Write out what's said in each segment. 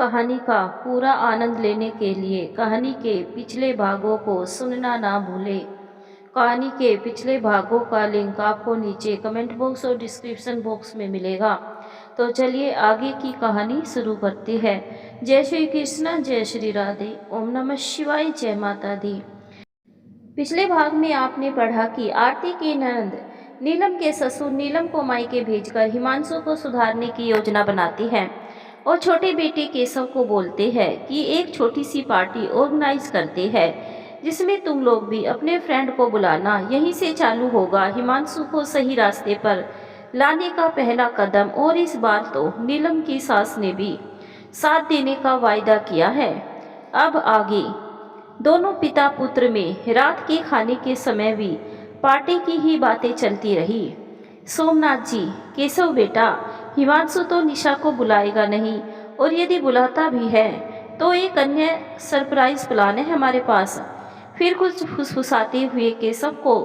कहानी का पूरा आनंद लेने के लिए कहानी के पिछले भागों को सुनना ना भूलें। कहानी के पिछले भागों का लिंक आपको नीचे कमेंट बॉक्स और डिस्क्रिप्शन बॉक्स में मिलेगा। तो चलिए आगे की कहानी शुरू करते हैं। जय श्री कृष्ण, जय श्री राधे, ओम नमः शिवाय, जय माता दी। पिछले भाग में आपने पढ़ा कि आरती की ननद नीलम के ससुर नीलम को मायके भेजकर हिमांशु को सुधारने की योजना बनाती है और छोटे बेटे केशव को बोलते हैं कि एक छोटी सी पार्टी ऑर्गेनाइज करते हैं जिसमें तुम लोग भी अपने फ्रेंड को बुलाना। यहीं से चालू होगा हिमांशु को सही रास्ते पर लाने का पहला कदम। और इस बार तो नीलम की सास ने भी साथ देने का वायदा किया है। अब आगे दोनों पिता पुत्र में रात के खाने के समय भी पार्टी की ही बातें चलती रही। सोमनाथ जी, केशव बेटा, हिमांशु तो निशा को बुलाएगा नहीं, और यदि बुलाता भी है तो एक अन्य सरप्राइज प्लान है हमारे पास। फिर कुछ फुसफुसाते हुए केशव को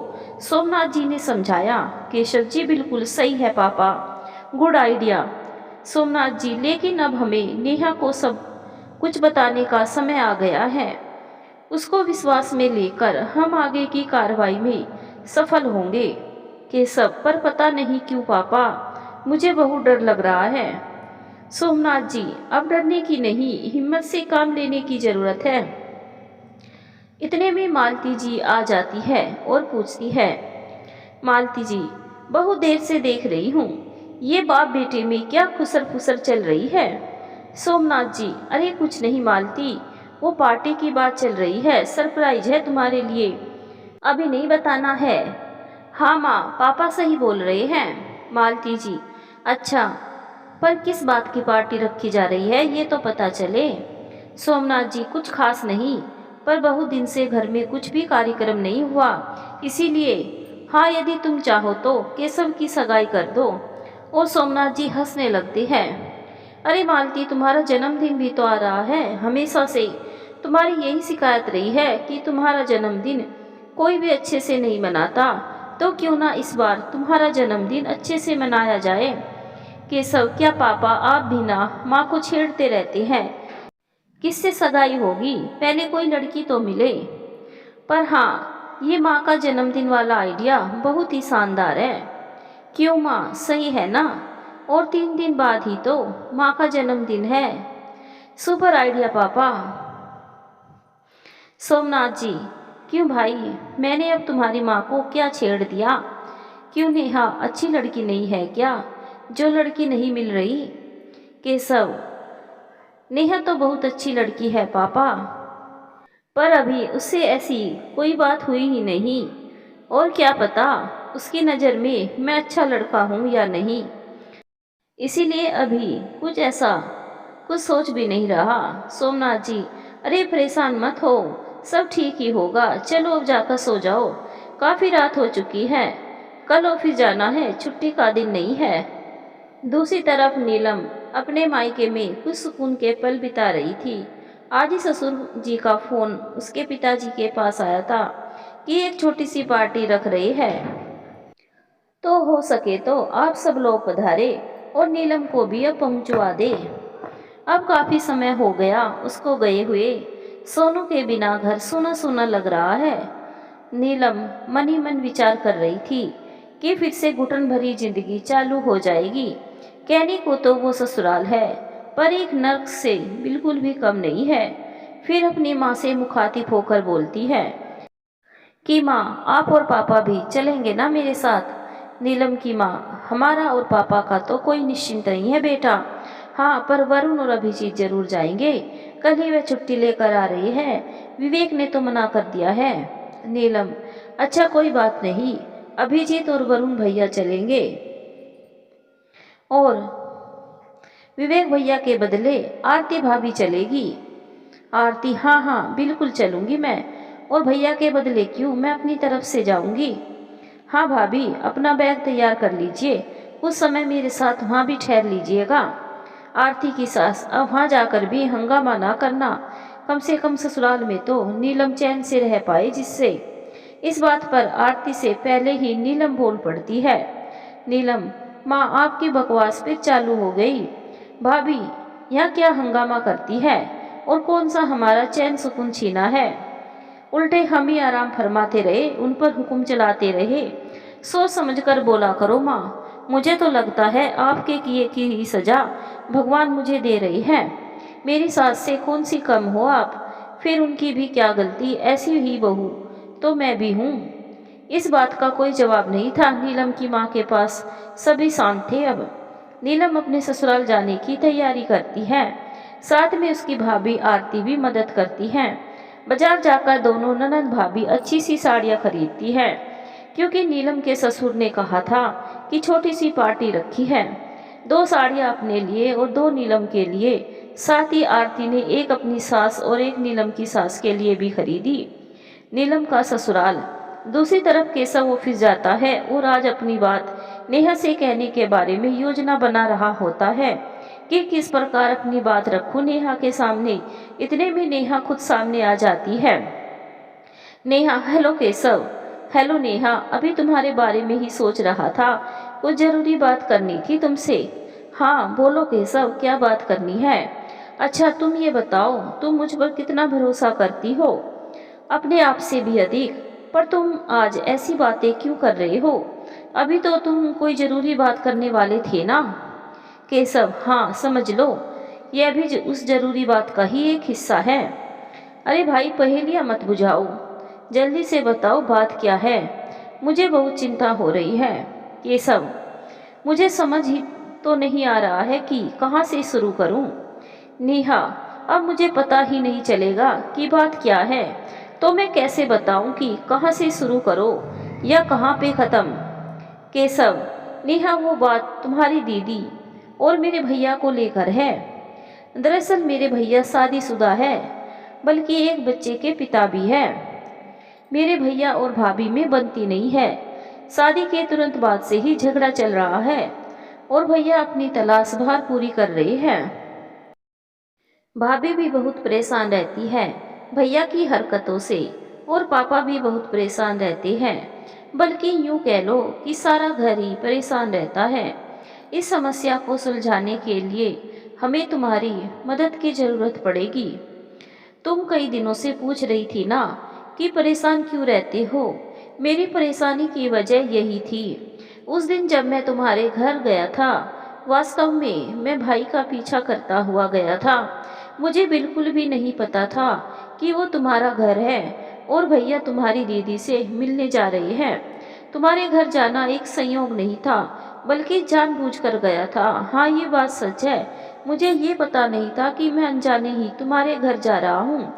सोमनाथ जी ने समझाया। केशव जी, बिल्कुल सही है पापा, गुड आइडिया। सोमनाथ जी, लेकिन अब हमें नेहा को सब कुछ बताने का समय आ गया है। उसको विश्वास में लेकर हम आगे की कार्रवाई में सफल होंगे। केशव, पर पता नहीं क्यों पापा, मुझे बहुत डर लग रहा है। सोमनाथ जी, अब डरने की नहीं, हिम्मत से काम लेने की जरूरत है। इतने में मालती जी आ जाती है और पूछती है, मालती जी, बहुत देर से देख रही हूँ, ये बाप बेटे में क्या खुसर फुसर चल रही है। सोमनाथ जी, अरे कुछ नहीं मालती, वो पार्टी की बात चल रही है, सरप्राइज है तुम्हारे लिए, अभी नहीं बताना है। हाँ माँ, पापा सही बोल रहे हैं। मालती जी, अच्छा, पर किस बात की पार्टी रखी जा रही है ये तो पता चले। सोमनाथ जी, कुछ खास नहीं, पर बहुत दिन से घर में कुछ भी कार्यक्रम नहीं हुआ, इसीलिए। हाँ, यदि तुम चाहो तो केशव की सगाई कर दो। और सोमनाथ जी हंसने लगते हैं। अरे मालती, तुम्हारा जन्मदिन भी तो आ रहा है, हमेशा से तुम्हारी यही शिकायत रही है कि तुम्हारा जन्मदिन कोई भी अच्छे से नहीं मनाता, तो क्यों ना इस बार तुम्हारा जन्मदिन अच्छे से मनाया जाए। केशव, क्या पापा आप भी ना माँ को छेड़ते रहते हैं, किससे सगाई होगी, पहले कोई लड़की तो मिले। पर हाँ, ये माँ का जन्मदिन वाला आइडिया बहुत ही शानदार है। क्यों माँ, सही है ना, और 3 दिन बाद ही तो माँ का जन्मदिन है। सुपर आइडिया पापा। सोमनाथ जी, क्यों भाई, मैंने अब तुम्हारी माँ को क्या छेड़ दिया। क्यों, नेहा अच्छी लड़की नहीं है क्या, जो लड़की नहीं मिल रही। केशव, नेहा तो बहुत अच्छी लड़की है पापा, पर अभी उससे ऐसी कोई बात हुई ही नहीं, और क्या पता उसकी नज़र में मैं अच्छा लड़का हूँ या नहीं, इसीलिए अभी कुछ सोच भी नहीं रहा। सोमनाथ जी, अरे परेशान मत हो, सब ठीक ही होगा, चलो अब जाकर सो जाओ, काफ़ी रात हो चुकी है, कल ऑफिस जाना है, छुट्टी का दिन नहीं है। दूसरी तरफ नीलम अपने मायके में कुछ सुकून के पल बिता रही थी। आज ही ससुर जी का फोन उसके पिताजी के पास आया था कि एक छोटी सी पार्टी रख रहे हैं, तो हो सके तो आप सब लोग पधारे और नीलम को भी अब पहुंचवा दे। अब काफी समय हो गया उसको गए हुए, सोनू के बिना घर सूना सूना लग रहा है। नीलम मन ही मन विचार कर रही थी कि फिर से घुटन भरी जिंदगी चालू हो जाएगी। कहने को तो वो ससुराल है, पर एक नर्क से बिल्कुल भी कम नहीं है। फिर अपनी माँ से मुखातिब होकर बोलती है कि माँ, आप और पापा भी चलेंगे ना मेरे साथ। नीलम की माँ, हमारा और पापा का तो कोई निश्चिंत नहीं है बेटा। हाँ, पर वरुण और अभिजीत जरूर जाएंगे, कल ही वे छुट्टी लेकर आ रही है, विवेक ने तो मना कर दिया है। नीलम, अच्छा कोई बात नहीं, अभिजीत और वरुण भैया चलेंगे, और विवेक भैया के बदले आरती भाभी चलेगी। आरती, हाँ हाँ बिल्कुल चलूंगी मैं, और भैया के बदले क्यों, मैं अपनी तरफ से जाऊंगी। हाँ भाभी, अपना बैग तैयार कर लीजिए, कुछ समय मेरे साथ वहाँ भी ठहर लीजिएगा। आरती की सास, अब वहाँ जाकर भी हंगामा ना करना, कम से कम ससुराल में तो नीलम चैन से रह पाए जिससे। इस बात पर आरती से पहले ही नीलम बोल पड़ती है। नीलम, माँ आपकी बकवास फिर चालू हो गई। भाभी, यहाँ क्या हंगामा करती है और कौन सा हमारा चैन सुकून छीना है। उल्टे हम ही आराम फरमाते रहे, उन पर हुक्म चलाते रहे। सोच समझकर बोला करो माँ, मुझे तो लगता है आपके किए की ही सजा भगवान मुझे दे रही है। मेरी सास से कौन सी कम हो आप, फिर उनकी भी क्या गलती, ऐसी ही बहू तो मैं भी हूँ। इस बात का कोई जवाब नहीं था नीलम की माँ के पास। सभी शांत थे। अब नीलम अपने ससुराल जाने की तैयारी करती है, साथ में उसकी भाभी आरती भी मदद करती है। बाजार जाकर दोनों ननद भाभी अच्छी सी साड़ियाँ खरीदती है, क्योंकि नीलम के ससुर ने कहा था कि छोटी सी पार्टी रखी है। 2 साड़ियाँ अपने लिए और 2 नीलम के लिए, साथ ही आरती ने एक अपनी सास और एक नीलम की सास के लिए भी खरीदी। नीलम का ससुराल। दूसरी तरफ केशव ऑफिस जाता है और आज अपनी बात नेहा से कहने के बारे में योजना बना रहा होता है कि किस प्रकार अपनी बात रखूं नेहा के सामने। इतने में नेहा खुद सामने आ जाती है। नेहा, हेलो केशव। हेलो नेहा, अभी तुम्हारे बारे में ही सोच रहा था, कुछ जरूरी बात करनी थी तुमसे। हाँ बोलो केशव, क्या बात करनी है। अच्छा तुम ये बताओ, तुम मुझ पर कितना भरोसा करती हो। अपने आप से भी अधिक। पर तुम आज ऐसी बातें क्यों कर रहे हो, अभी तो तुम कोई जरूरी बात करने वाले थे ना। केशव, हाँ समझ लो, यह भी उस जरूरी बात का ही एक हिस्सा है। अरे भाई पहेलियां मत बुझाओ, जल्दी से बताओ बात क्या है, मुझे बहुत चिंता हो रही है। केशव, मुझे समझ ही तो नहीं आ रहा है कि कहाँ से शुरू करूँ। नेहा, अब मुझे पता ही नहीं चलेगा कि बात क्या है, तो मैं कैसे बताऊं कि कहाँ से शुरू करो या कहाँ पे ख़त्म। केशव, नेहा वो बात तुम्हारी दीदी और मेरे भैया को लेकर है। दरअसल मेरे भैया शादीशुदा है, बल्कि एक बच्चे के पिता भी है। मेरे भैया और भाभी में बनती नहीं है। शादी के तुरंत बाद से ही झगड़ा चल रहा है और भैया अपनी तलाश बाहर पूरी कर रहे हैं। भाभी भी बहुत परेशान रहती है भैया की हरकतों से, और पापा भी बहुत परेशान रहते हैं, बल्कि यूँ कह लो कि सारा घर ही परेशान रहता है। इस समस्या को सुलझाने के लिए हमें तुम्हारी मदद की ज़रूरत पड़ेगी। तुम कई दिनों से पूछ रही थी ना कि परेशान क्यों रहते हो। मेरी परेशानी की वजह यही थी। उस दिन जब मैं तुम्हारे घर गया था, वास्तव में मैं भाई का पीछा करता हुआ गया था। मुझे बिल्कुल भी नहीं पता था कि वो तुम्हारा घर है और भैया तुम्हारी दीदी से मिलने जा रहे हैं। तुम्हारे घर जाना एक संयोग नहीं था, बल्कि जानबूझकर गया था। हाँ ये बात सच है, मुझे ये पता नहीं था कि मैं अनजाने ही तुम्हारे घर जा रहा हूँ।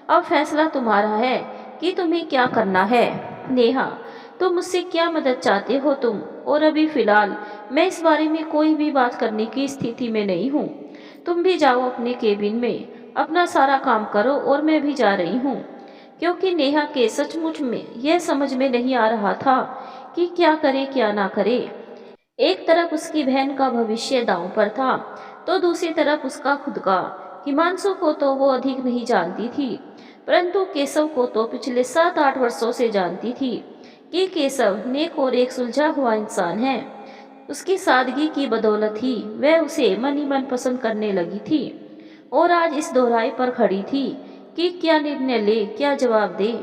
अब फैसला तुम्हारा है कि तुम्हें क्या करना है। नेहा, तो मुझसे क्या मदद चाहते हो तुम। और अभी फ़िलहाल मैं इस बारे में कोई भी बात करने की स्थिति में नहीं हूँ। तुम भी जाओ अपने केबिन में, अपना सारा काम करो और मैं भी जा रही हूँ। क्योंकि नेहा के सचमुच में यह समझ में नहीं आ रहा था कि क्या करे क्या ना करे। एक तरफ उसकी बहन का भविष्य दांव पर था, तो दूसरी तरफ उसका खुद का। हिमांशु को तो वो अधिक नहीं जानती थी, परंतु केशव को तो पिछले 7-8 वर्षों से जानती थी कि केशव नेक और एक सुलझा हुआ इंसान है। उसकी सादगी की बदौलत ही वह उसे मन ही मन पसंद करने लगी थी, और आज इस दोहराए पर खड़ी थी कि क्या निर्णय ले, क्या जवाब दे।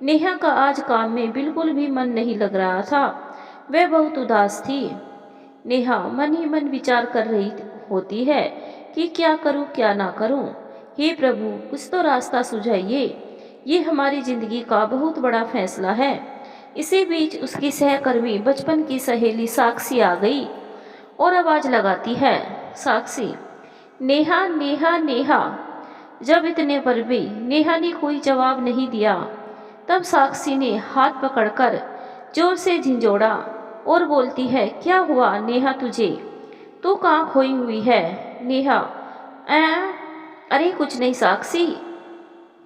नेहा का आज काम में बिल्कुल भी मन नहीं लग रहा था, वह बहुत उदास थी। नेहा मन ही मन विचार कर रही होती है कि क्या करूं क्या ना करूं। हे प्रभु, कुछ तो रास्ता सुझाइए, ये हमारी जिंदगी का बहुत बड़ा फैसला है। इसी बीच उसकी सहकर्मी बचपन की सहेली साक्षी आ गई और आवाज लगाती है, साक्षी, नेहा नेहा नेहा। जब इतने पर भी नेहा ने कोई जवाब नहीं दिया, तब साक्षी ने हाथ पकड़कर जोर से झिंझोड़ा और बोलती है, क्या हुआ नेहा तुझे, तू कहाँ खोई हुई है। नेहा, अरे कुछ नहीं साक्षी,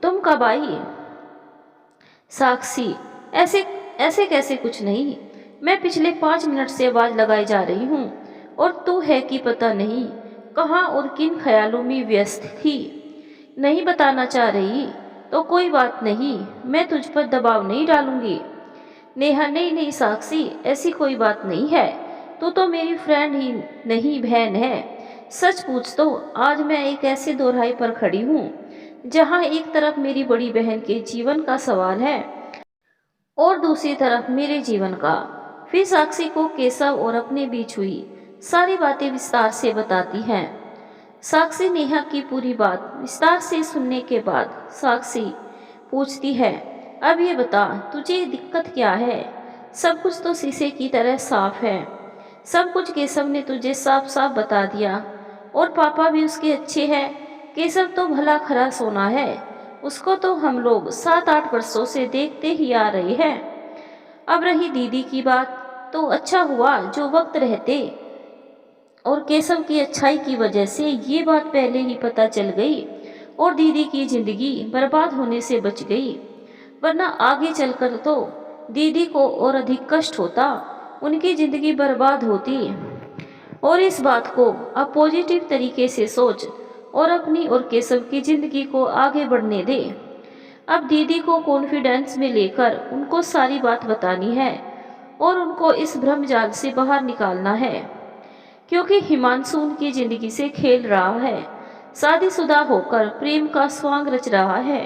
तुम कब आई। साक्षी, ऐसे ऐसे कैसे कुछ नहीं, मैं पिछले 5 मिनट से आवाज लगाई जा रही हूँ और तू है कि पता नहीं कहाँ और किन ख्यालों में व्यस्त थी। नहीं बताना चाह रही तो कोई बात नहीं, मैं तुझ पर दबाव नहीं डालूंगी। नेहा, नहीं नहीं साक्षी, ऐसी कोई बात नहीं है, तू तो मेरी फ्रेंड ही नहीं बहन है। सच पूछ तो आज मैं एक ऐसे दोराहे पर खड़ी हूँ जहाँ एक तरफ मेरी बड़ी बहन के जीवन का सवाल है और दूसरी तरफ मेरे जीवन का। फिर साक्षी को केशव और अपने बीच हुई सारी बातें विस्तार से बताती हैं। साक्षी नेहा की पूरी बात विस्तार से सुनने के बाद साक्षी पूछती है, अब ये बता तुझे दिक्कत क्या है? सब कुछ तो शीशे की तरह साफ है। सब कुछ केशव ने तुझे साफ साफ बता दिया और पापा भी उसके अच्छे हैं। केशव तो भला खरा सोना है, उसको तो हम लोग 7-8 वर्षों से देखते ही आ रहे हैं। अब रही दीदी की बात, तो अच्छा हुआ जो वक्त रहते और केशव की अच्छाई की वजह से ये बात पहले ही पता चल गई और दीदी की जिंदगी बर्बाद होने से बच गई, वरना आगे चलकर तो दीदी को और अधिक कष्ट होता, उनकी जिंदगी बर्बाद होती। और इस बात को अब पॉजिटिव तरीके से सोच और अपनी और केशव की जिंदगी को आगे बढ़ने दे। अब दीदी को कॉन्फिडेंस में लेकर उनको सारी बात बतानी है और उनको इस भ्रमजाल से बाहर निकालना है, क्योंकि हिमांशु उनकी जिंदगी से खेल रहा है, शादीशुदा होकर प्रेम का स्वांग रच रहा है।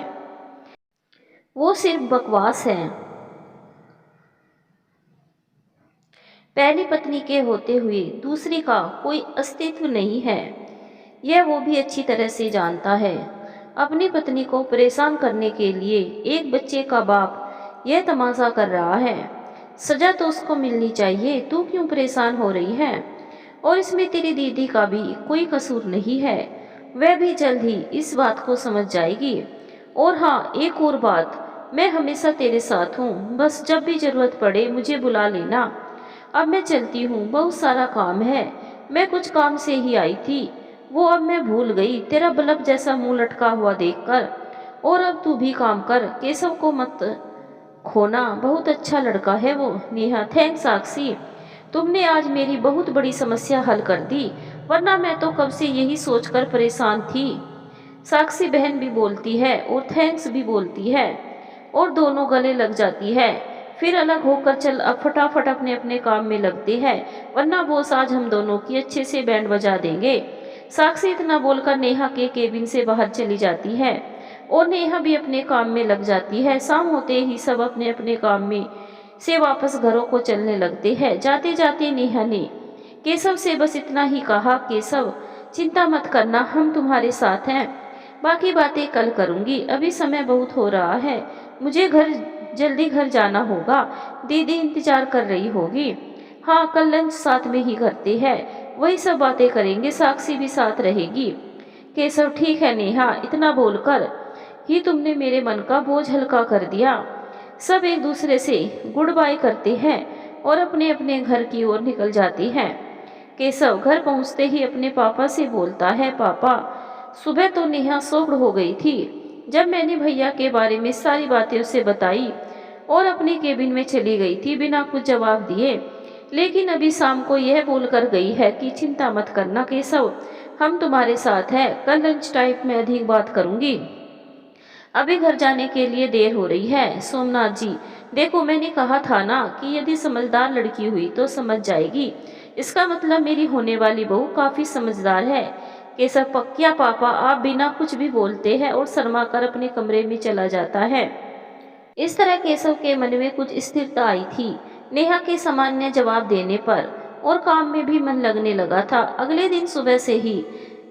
वो सिर्फ बकवास है। पहली पत्नी के होते हुए दूसरी का कोई अस्तित्व नहीं है, यह वो भी अच्छी तरह से जानता है। अपनी पत्नी को परेशान करने के लिए एक बच्चे का बाप यह तमाशा कर रहा है। सजा तो उसको मिलनी चाहिए, तू क्यों परेशान हो रही है? और इसमें तेरी दीदी का भी कोई कसूर नहीं है, वह भी जल्द ही इस बात को समझ जाएगी। और हाँ, एक और बात, मैं हमेशा तेरे साथ हूँ, बस जब भी जरूरत पड़े मुझे बुला लेना। अब मैं चलती हूँ, बहुत सारा काम है, मैं कुछ काम से ही आई थी, वो अब मैं भूल गई तेरा बल्ब जैसा मुंह लटका हुआ देखकर। और अब तू भी काम कर, केशव को मत खोना, बहुत अच्छा लड़का है वो। नेहा, थैंक्स साक्षी, तुमने आज मेरी बहुत बड़ी समस्या हल कर दी, वरना मैं तो कब से यही सोचकर परेशान थी। साक्षी बहन भी बोलती है और थैंक्स भी बोलती है और दोनों गले लग जाती है। फिर अलग होकर चल अब फटाफट अपने अपने काम में लगते हैं, वरना बॉस आज हम दोनों की अच्छे से बैंड बजा देंगे। साक्षी इतना बोलकर नेहा के केबिन से बाहर चली जाती है और नेहा भी अपने काम में लग जाती है। शाम होते ही सब अपने अपने काम में से वापस घरों को चलने लगते हैं। जाते जाते नेहा ने केशव से बस इतना ही कहा, केशव चिंता मत करना, हम तुम्हारे साथ हैं, बाकी बातें कल करूंगी, अभी समय बहुत हो रहा है, मुझे जल्दी घर जाना होगा, दीदी इंतजार कर रही होगी। हाँ, कल लंच साथ में ही करते हैं, वही सब बातें करेंगे, साक्षी भी साथ रहेगी। केशव, ठीक है नेहा, इतना बोलकर ही तुमने मेरे मन का बोझ हल्का कर दिया। सब एक दूसरे से गुड बाय करते हैं और अपने अपने घर की ओर निकल जाते हैं। केशव घर पहुंचते ही अपने पापा से बोलता है, पापा सुबह तो नेहा शॉक्ड हो गई थी जब मैंने भैया के बारे में सारी बातें उसे बताई और अपने केबिन में चली गई थी बिना कुछ जवाब दिए। लेकिन अभी शाम को यह बोलकर गई है कि चिंता मत करना केशव, हम तुम्हारे साथ हैं, कल लंच टाइम में अधिक बात करूंगी, अभी घर जाने के लिए देर हो रही है। सोमनाथ जी, देखो मैंने कहा था ना कि यदि समझदार लड़की हुई तो समझ जाएगी, इसका मतलब मेरी होने वाली बहू काफी समझदार है। केशव, पक्का पापा, आप बिना कुछ भी बोलते हैं और शर्मा कर अपने कमरे में चला जाता है। इस तरह केशव के मन में कुछ स्थिरता आई थी नेहा के सामान्य जवाब देने पर और काम में भी मन लगने लगा था। अगले दिन सुबह से ही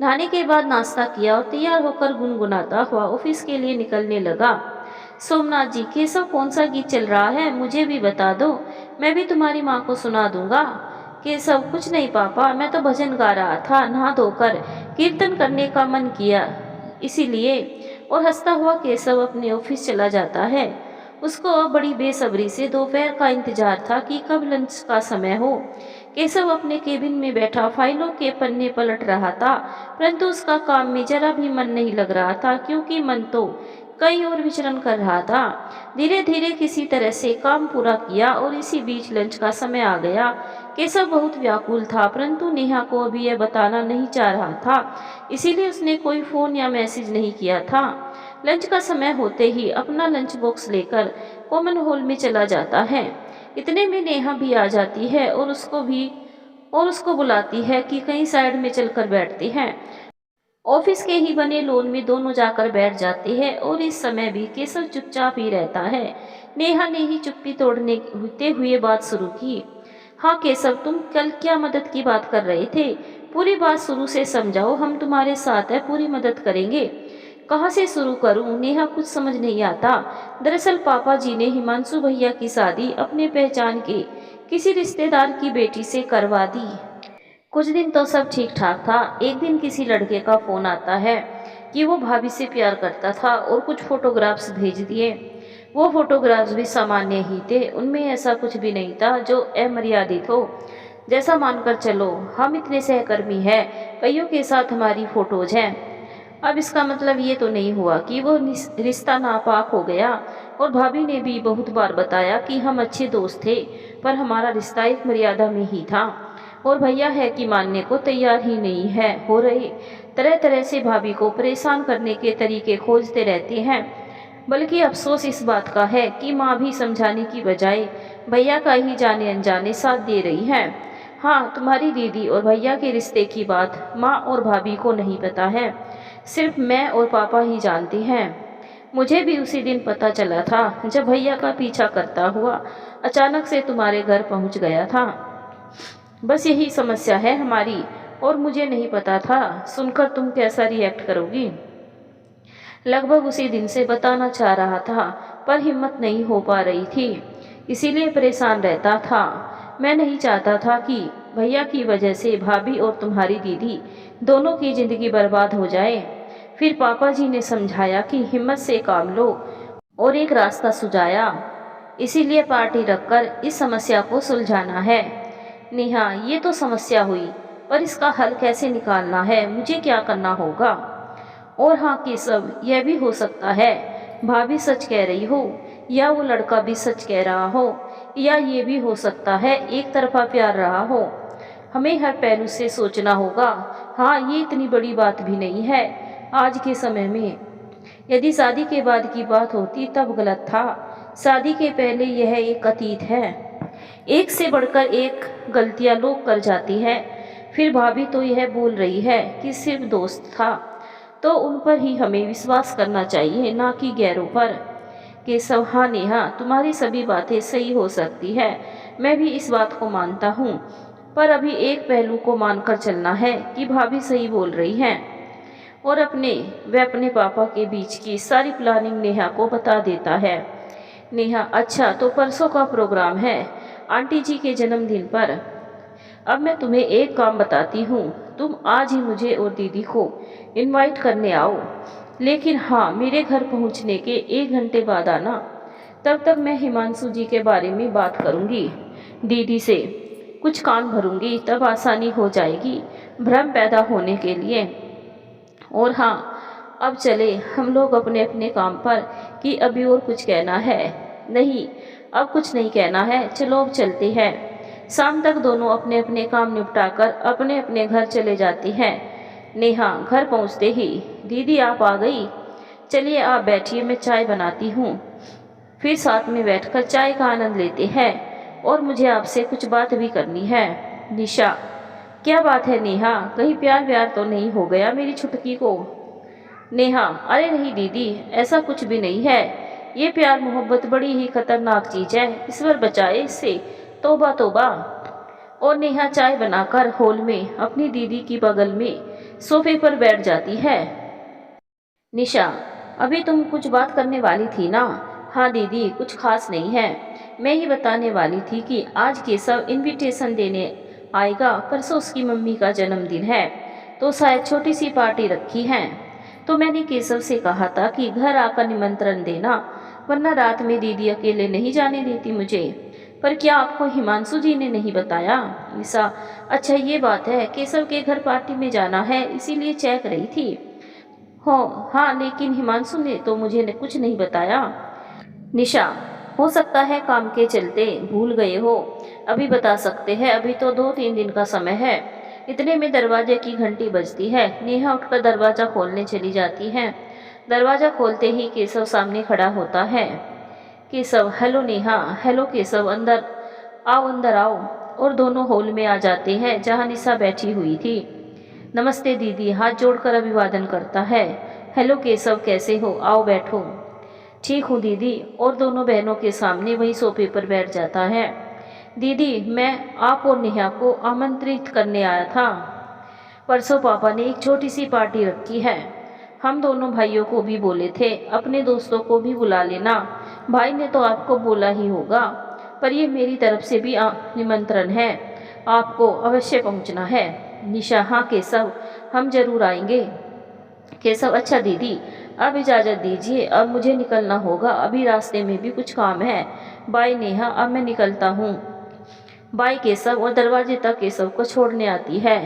नहाने के बाद नाश्ता किया और तैयार होकर गुनगुनाता हुआ ऑफिस के लिए निकलने लगा। सोमनाथ जी, केशव कौन सा गीत चल रहा है, मुझे भी बता दो, मैं भी तुम्हारी माँ को सुना दूंगा। केशव, कुछ नहीं पापा, मैं तो भजन गा रहा था, नहा धोकर कीर्तन करने का मन किया इसीलिए। और हंसता हुआ केशव अपने ऑफिस चला जाता है। उसको अब बड़ी बेसब्री से दोपहर का इंतजार था कि कब लंच का समय हो। केशव अपने केबिन में बैठा फाइलों के पन्ने पलट रहा था, परंतु उसका काम में जरा भी मन नहीं लग रहा था, क्योंकि मन तो कहीं और विचरण कर रहा था। धीरे धीरे किसी तरह से काम पूरा किया और इसी बीच लंच का समय आ गया। केशव बहुत व्याकुल था, परंतु नेहा को अभी यह बताना नहीं चाह रहा था, इसीलिए उसने कोई फोन या मैसेज नहीं किया था। लंच का समय होते ही अपना लंच बॉक्स लेकर कॉमन हॉल में चला जाता है। इतने में नेहा भी आ जाती है और उसको भी और उसको बुलाती है कि कहीं साइड में चलकर बैठती हैं। ऑफिस के ही बने लॉन में दोनों जाकर बैठ जाते हैं और इस समय भी केशव चुपचाप ही रहता है। नेहा ने ही चुप्पी तोड़ने होते हुए बात शुरू की। हाँ केशव, तुम कल क्या मदद की बात कर रहे थे? पूरी बात शुरू से समझाओ, हम तुम्हारे साथ है, पूरी मदद करेंगे। कहाँ से शुरू करूं? नेहा कुछ समझ नहीं आता। दरअसल पापा जी ने हिमांशु भैया की शादी अपने पहचान के किसी रिश्तेदार की बेटी से करवा दी। कुछ दिन तो सब ठीक ठाक था। एक दिन किसी लड़के का फोन आता है कि वो भाभी से प्यार करता था और कुछ फोटोग्राफ्स भेज दिए। वो फोटोग्राफ्स भी सामान्य ही थे, उनमें ऐसा कुछ भी नहीं था जो अमर्यादित हो। जैसा मानकर चलो, हम इतने सहकर्मी हैं, कईयों के साथ हमारी फोटोज हैं। अब इसका मतलब ये तो नहीं हुआ कि वो रिश्ता नापाक हो गया। और भाभी ने भी बहुत बार बताया कि हम अच्छे दोस्त थे, पर हमारा रिश्ता एक मर्यादा में ही था। और भैया है कि मानने को तैयार ही नहीं है हो रहे। तरह तरह से भाभी को परेशान करने के तरीके खोजते रहते हैं। बल्कि अफसोस इस बात का है कि माँ भी समझाने की बजाय भैया का ही जाने अनजाने साथ दे रही है। हाँ, तुम्हारी दीदी और भैया के रिश्ते की बात माँ और भाभी को नहीं पता है, सिर्फ मैं और पापा ही जानते हैं। मुझे भी उसी दिन पता चला था जब भैया का पीछा करता हुआ अचानक से तुम्हारे घर पहुंच गया था। बस यही समस्या है हमारी, और मुझे नहीं पता था सुनकर तुम कैसा रिएक्ट करोगी। लगभग उसी दिन से बताना चाह रहा था, पर हिम्मत नहीं हो पा रही थी, इसीलिए परेशान रहता था। मैं नहीं चाहता था कि भैया की वजह से भाभी और तुम्हारी दीदी दोनों की जिंदगी बर्बाद हो जाए। फिर पापा जी ने समझाया कि हिम्मत से काम लो और एक रास्ता सुझाया। इसीलिए पार्टी रखकर इस समस्या को सुलझाना है। नेहा, ये तो समस्या हुई, पर इसका हल कैसे निकालना है? मुझे क्या करना होगा? और हाँ केशव, यह भी हो सकता है भाभी सच कह रही हो, या वो लड़का भी सच कह रहा हो, या ये भी हो सकता है एक तरफा प्यार रहा हो। हमें हर पहलू से सोचना होगा। हाँ, ये इतनी बड़ी बात भी नहीं है आज के समय में। यदि शादी के बाद की बात होती तब गलत था, शादी के पहले यह एक अतीत है। एक से बढ़कर एक गलतियां लोग कर जाती हैं। फिर भाभी तो यह बोल रही है कि सिर्फ दोस्त था, तो उन पर ही हमें विश्वास करना चाहिए, ना कि गैरों पर। केशव, हाँ नेहा, तुम्हारी सभी बातें सही हो सकती है, मैं भी इस बात को मानता हूँ, पर अभी एक पहलू को मानकर चलना है कि भाभी सही बोल रही हैं। और अपने पापा के बीच की सारी प्लानिंग नेहा को बता देता है। नेहा, अच्छा तो परसों का प्रोग्राम है आंटी जी के जन्मदिन पर। अब मैं तुम्हें एक काम बताती हूँ, तुम आज ही मुझे और दीदी को इनवाइट करने आओ, लेकिन हाँ, मेरे घर पहुँचने के 1 घंटे बाद आना। तब तक मैं हिमांशु जी के बारे में बात करूँगी दीदी से, कुछ कान भरूंगी, तब आसानी हो जाएगी भ्रम पैदा होने के लिए। और हाँ, अब चले हम लोग अपने अपने काम पर, कि अभी और कुछ कहना है? नहीं, अब कुछ नहीं कहना है, चलो अब चलते हैं। शाम तक दोनों अपने अपने काम निपटाकर अपने अपने घर चले जाती हैं। नेहा घर पहुंचते ही, दीदी आप आ गई, चलिए आप बैठिए, मैं चाय बनाती हूँ। फिर साथ में बैठकर चाय का आनंद लेते हैं। और मुझे आपसे कुछ बात भी करनी है। निशा, क्या बात है नेहा, कहीं प्यार व्यार तो नहीं हो गया मेरी छुटकी को? नेहा, अरे नहीं दीदी, ऐसा कुछ भी नहीं है। ये प्यार मोहब्बत बड़ी ही खतरनाक चीज है, ईश्वर बचाए इससे, तौबा तौबा। और नेहा चाय बनाकर हॉल में अपनी दीदी की बगल में सोफे पर बैठ जाती है। निशा, अभी तुम कुछ बात करने वाली थी ना? हाँ दीदी, कुछ खास नहीं है, मैं ही बताने वाली थी कि आज केशव इनविटेशन देने आएगा। परसों उसकी मम्मी का जन्मदिन है, तो शायद छोटी सी पार्टी रखी है। तो मैंने केशव से कहा था कि घर आकर निमंत्रण देना, वरना रात में दीदी अकेले नहीं जाने देती मुझे। पर क्या आपको हिमांशु जी ने नहीं बताया? निशा, अच्छा ये बात है, केशव के घर पार्टी में जाना है, इसीलिए चेक रही थी। हो हाँ, लेकिन हिमांशु ने तो मुझे कुछ नहीं बताया। निशा, हो सकता है काम के चलते भूल गए हो, अभी बता सकते हैं, अभी तो 2-3 दिन का समय है। इतने में दरवाजे की घंटी बजती है। नेहा उठकर दरवाज़ा खोलने चली जाती है। दरवाज़ा खोलते ही केशव सामने खड़ा होता है। केशव, हेलो नेहा। हेलो केशव, अंदर आओ अंदर आओ। और दोनों हॉल में आ जाते हैं जहां निशा बैठी हुई थी। नमस्ते दीदी, हाथ जोड़कर अभिवादन करता है। हेलो केशव, कैसे हो? आओ बैठो। ठीक हूँ दीदी, और दोनों बहनों के सामने वही सोफे पर बैठ जाता है। दीदी, मैं आप और नेहा को आमंत्रित करने आया था। परसों पापा ने एक छोटी सी पार्टी रखी है। हम दोनों भाइयों को भी बोले थे, अपने दोस्तों को भी बुला लेना। भाई ने तो आपको बोला ही होगा, पर ये मेरी तरफ से भी निमंत्रण है, आपको अवश्य पहुंचना है। निशा, हाँ केशव, हम जरूर आएंगे। केशव, अच्छा दीदी, अब इजाज़त दीजिए, अब मुझे निकलना होगा, अभी रास्ते में भी कुछ काम है। बाय नेहा, अब मैं निकलता हूँ। बाय केशव, और दरवाजे तक केशव को छोड़ने आती है।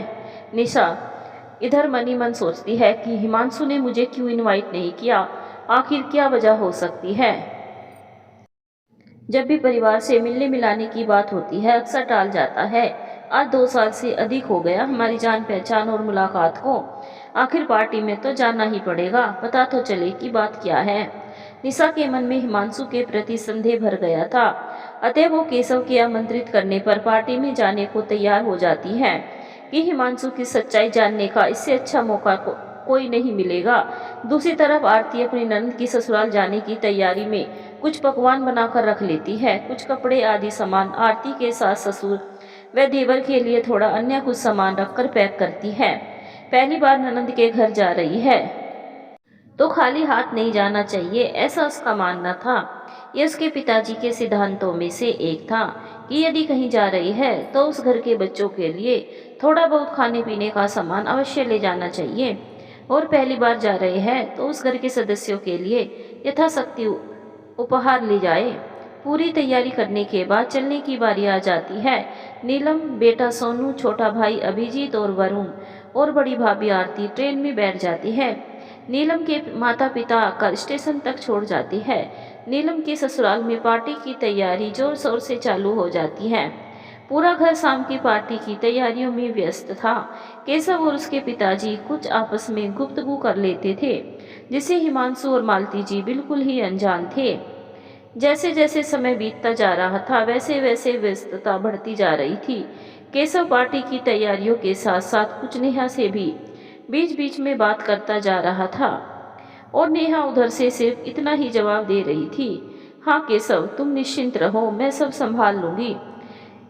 निशा इधर मनी मन सोचती है कि हिमांशु ने मुझे क्यों इनवाइट नहीं किया, आखिर क्या वजह हो सकती है। जब भी परिवार से मिलने मिलाने की बात होती है अक्सर टाल जाता है। आज 2 साल से अधिक हो गया हमारी जान पहचान और मुलाकात को, आखिर पार्टी में तो जाना ही पड़ेगा, पता तो चले कि बात क्या है। निशा के मन में हिमांशु के प्रति संदेह भर गया था, अतः वो केशव के आमंत्रित करने पर पार्टी में जाने को तैयार हो जाती है कि हिमांशु की सच्चाई जानने का इससे अच्छा मौका कोई नहीं मिलेगा। दूसरी तरफ आरती अपनी ननद की ससुराल जाने की तैयारी में कुछ पकवान बनाकर रख लेती है। कुछ कपड़े आदि सामान आरती के साथ ससुर व देवर के लिए थोड़ा अन्य कुछ सामान रखकर पैक करती है। पहली बार ननद के घर जा रही है तो खाली हाथ नहीं जाना चाहिए, ऐसा उसका मानना था। ये उसके पिताजी के सिद्धांतों में से एक था कि यदि कहीं जा रही है तो उस घर के बच्चों के लिए थोड़ा बहुत खाने पीने का सामान अवश्य ले जाना चाहिए, और पहली बार जा रहे हैं तो उस घर के सदस्यों के लिए यथाशक्ति उपहार ले जाए। पूरी तैयारी करने के बाद चलने की बारी आ जाती है। नीलम, बेटा सोनू, छोटा भाई अभिजीत और वरुण और बड़ी भाभी आरती ट्रेन में बैठ जाती है। नीलम के माता पिता आकर स्टेशन तक छोड़ जाती है। नीलम के ससुराल में पार्टी की तैयारी जोर शोर से चालू हो जाती है। पूरा घर शाम की पार्टी की तैयारियों में व्यस्त था। केशव और उसके पिताजी कुछ आपस में गुफ्तगू कर लेते थे, जिसे हिमांशु और मालती जी बिल्कुल ही अनजान थे। जैसे जैसे समय बीतता जा रहा था वैसे वैसे व्यस्तता बढ़ती जा रही थी। केशव पार्टी की तैयारियों के साथ साथ कुछ नेहा से भी बीच बीच में बात करता जा रहा था, और नेहा उधर से सिर्फ इतना ही जवाब दे रही थी, हाँ केशव, तुम निश्चिंत रहो, मैं सब संभाल लूंगी।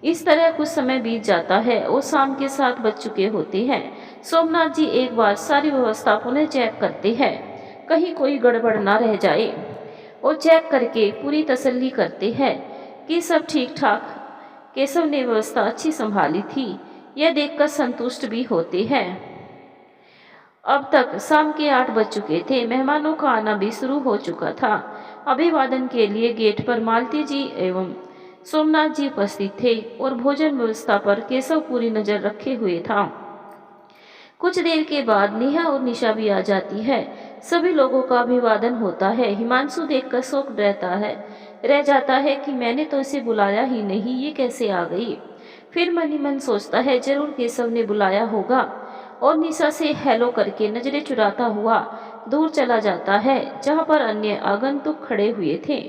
इस तरह कुछ समय बीत जाता है और शाम के 7 बज चुके होते हैं। सोमनाथ जी एक बार सारी व्यवस्था पुनः चेक करते हैं, कहीं कोई गड़बड़ ना रह जाए, और चेक करके पूरी तसल्ली करते हैं कि सब ठीक ठाक। केशव ने व्यवस्था अच्छी संभाली थी, यह देखकर संतुष्ट भी होते हैं। अब तक शाम के 8 बज चुके थे। मेहमानों का आना भी शुरू हो चुका था। अभिवादन के लिए गेट पर मालती जी एवं सोमनाथ जी उपस्थित थे और भोजन व्यवस्था पर केशव पूरी नजर रखे हुए था। कुछ देर के बाद नेहा और निशा भी आ जाती है। सभी लोगों का अभिवादन होता है। हिमांशु देखकर शौक रह जाता है कि मैंने तो इसे बुलाया ही नहीं, ये कैसे आ गई। फिर मन ही मन सोचता है जरूर केशव ने बुलाया होगा, और निशा से हेलो करके नजरें चुराता हुआ दूर चला जाता है जहां पर अन्य आगंतुक खड़े हुए थे,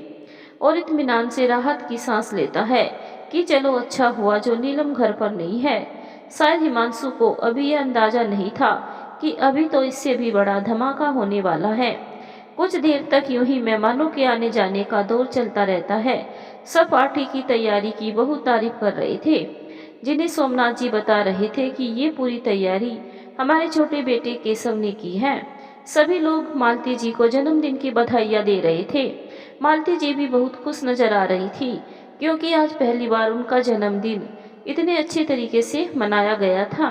और इत्मीनान से राहत की सांस लेता है कि चलो अच्छा हुआ जो नीलम घर पर नहीं है। शायद हिमांशु को अभी यह अंदाजा नहीं था कि अभी तो इससे भी बड़ा धमाका होने वाला है। कुछ देर तक यूं ही मेहमानों के आने जाने का दौर चलता रहता है। सब पार्टी की तैयारी की बहुत तारीफ कर रहे थे, जिन्हें सोमनाथ जी बता रहे थे कि ये पूरी तैयारी हमारे छोटे बेटे केशव ने की है। सभी लोग मालती जी को जन्मदिन की बधाइयाँ दे रहे थे। मालती जी भी बहुत खुश नजर आ रही थी, क्योंकि आज पहली बार उनका जन्मदिन इतने अच्छे तरीके से मनाया गया था।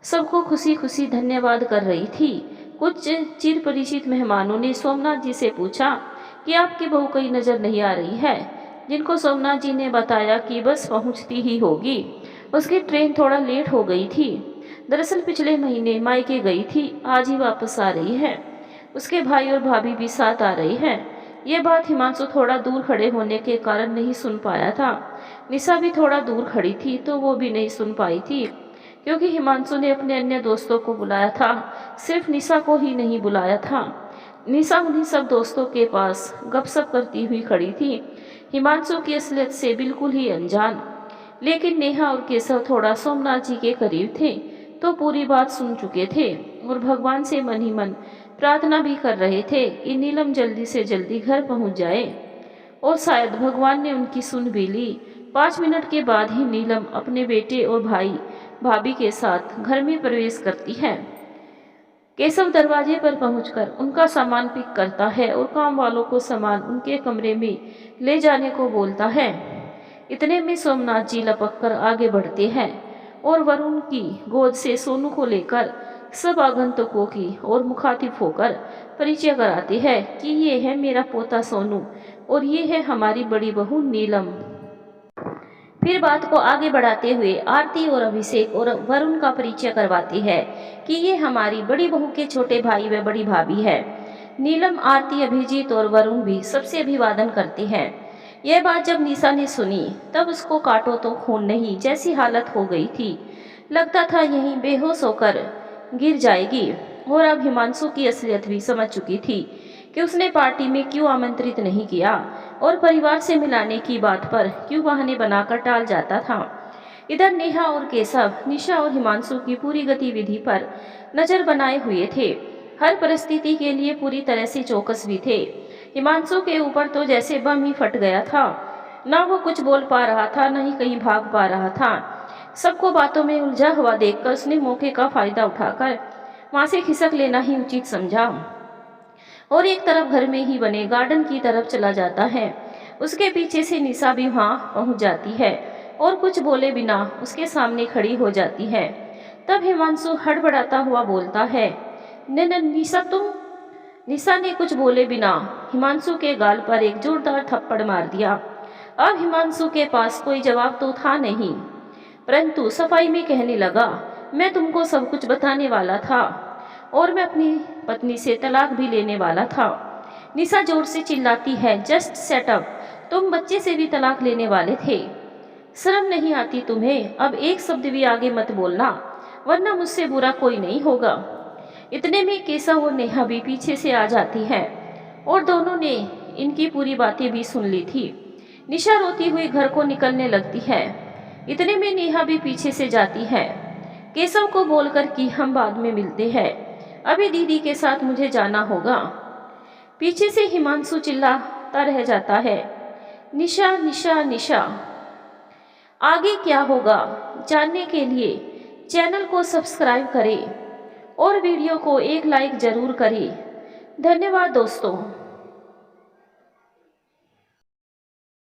सबको खुशी खुशी धन्यवाद कर रही थी। कुछ चिर परिचित मेहमानों ने सोमनाथ जी से पूछा कि आपकी बहू कहीं नजर नहीं आ रही है, जिनको सोमनाथ जी ने बताया कि बस पहुंचती ही होगी, उसकी ट्रेन थोड़ा लेट हो गई थी। दरअसल पिछले महीने मायके गई थी, आज ही वापस आ रही है। उसके भाई और भाभी भी साथ आ रही हैं। ये बात हिमांशु थोड़ा दूर खड़े होने के कारण नहीं सुन पाया था। निशा भी थोड़ा दूर खड़ी थी तो वो भी नहीं सुन पाई थी, क्योंकि हिमांशु ने अपने अन्य दोस्तों को बुलाया था, सिर्फ निशा को ही नहीं बुलाया था। निशा उन्हीं सब दोस्तों के पास गपशप करती हुई खड़ी थी, हिमांशु की असलियत से बिल्कुल ही अनजान। लेकिन नेहा और केशव थोड़ा सोमनाथ जी के करीब थे तो पूरी बात सुन चुके थे और भगवान से मन ही मन प्रार्थना भी कर रहे थे कि नीलम जल्दी से जल्दी घर पहुंच जाए। और शायद भगवान ने उनकी सुन भी ली। 5 मिनट के बाद ही नीलम अपने बेटे और भाई भाभी के साथ घर में प्रवेश करती है। केशव दरवाजे पर पहुंचकर उनका सामान पिक करता है और काम वालों को सामान उनके कमरे में ले जाने को बोलता है। इतने में सोमनाथ जी लपक कर आगे बढ़ते हैं और वरुण की गोद से सोनू को लेकर सब आगंतुकों की और मुखातिब होकर परिचय कराते हैं कि ये है मेरा पोता सोनू और ये है हमारी बड़ी बहू नीलम। फिर बात को आगे बढ़ाते हुए आरती और अभिषेक और वरुण का परिचय करवाती है कि ये हमारी बड़ी बहू के छोटे भाई व बड़ी भाभी है। नीलम, आरती, अभिजीत और वरुण भी सबसे अभिवादन करते हैं। यह बात जब निशा ने सुनी तब उसको काटो तो खून नहीं जैसी हालत हो गई थी। लगता था यहीं बेहोश होकर गिर जाएगी। और अब हिमांशु की असलियत भी समझ चुकी थी कि उसने पार्टी में क्यों आमंत्रित नहीं किया और परिवार से मिलाने की बात पर क्यों बहाने बनाकर टाल जाता था। इधर नेहा और केशव निशा और हिमांशु की पूरी गतिविधि पर नजर बनाए हुए थे। हर परिस्थिति के लिए पूरी तरह से चौकस भी थे। हिमांशु के ऊपर तो जैसे बम ही फट गया था। ना वो कुछ बोल पा रहा था, न ही कहीं भाग पा रहा था। सबको बातों में उलझा हुआ देखकर उसने मौके का फायदा उठाकर वहां से खिसक लेना ही उचित समझा और एक तरफ घर में ही बने गार्डन की तरफ चला जाता है। उसके पीछे से निशा भी वहां पहुंच जाती है और कुछ बोले बिना उसके सामने खड़ी हो जाती है। तब हिमांशु हड़बड़ाता हुआ बोलता है, निशा तुम। निशा ने कुछ बोले बिना हिमांशु के गाल पर एक जोरदार थप्पड़ मार दिया। अब हिमांशु के पास कोई जवाब तो था नहीं, परंतु सफाई में कहने लगा, मैं तुमको सब कुछ बताने वाला था और मैं अपनी पत्नी से तलाक भी लेने वाला था। निशा जोर से चिल्लाती है, जस्ट सेट अप, तुम बच्चे से भी तलाक लेने वाले थे। शर्म नहीं आती तुम्हें? अब एक शब्द भी आगे मत बोलना वरना मुझसे बुरा कोई नहीं होगा। इतने में केशव और नेहा भी पीछे से आ जाती है और दोनों ने इनकी पूरी बातें भी सुन ली थी। निशा रोती हुई घर को निकलने लगती है। इतने में नेहा भी पीछे से जाती है केशव को बोलकर कि हम बाद में मिलते हैं, अभी दीदी के साथ मुझे जाना होगा। पीछे से हिमांशु चिल्लाता रह जाता है, निशा निशा निशा। आगे क्या होगा जानने के लिए चैनल को सब्सक्राइब करें और वीडियो को एक लाइक जरूर करें। धन्यवाद दोस्तों।